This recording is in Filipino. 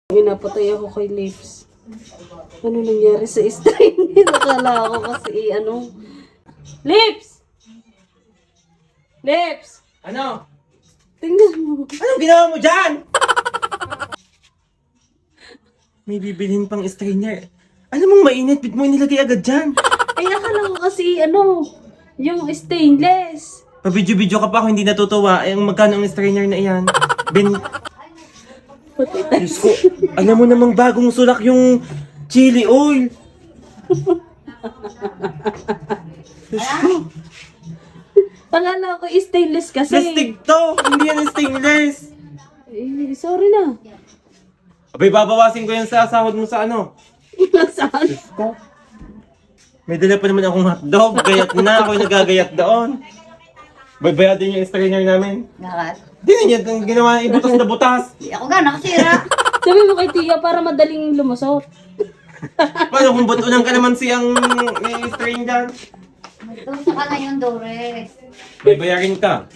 Pinapatay ako kay Lips. Ano nangyari sa strain? Nakala ako kasi ano. Lips! Lips! Ano? Tingnan mo. Anong ginawa mo dyan? May bibilhin pang strainer. Alam mong mainit, bit mo inilagay agad dyan. Ay, akala ko kasi ano, yung stainless. Pa-video-video ka pa ako hindi natutuwa. Eh, ang magkano ang strainer na iyan? Diyos ko, alam mo namang bagong sulak yung chili oil. Diyos ko, Akala ko stainless kasi. plastic to, hindi yan stainless. Eh, sorry na. Abay, babawasin ko yan sa sahod mo sa ano. Saan? May dala pa naman akong hotdog, gayat na, ako yung nagagayat doon. Baybayadin yung strainer namin. Bakit? Di na niya ginawa ng butas na butas. Di ako ga, nakasira. Sabi mo kay Tia para madaling lumusot. Paano kung ba't unang kalamansi ang strain dyan? Ito sa ka na yung Dores. Baybayarin ka.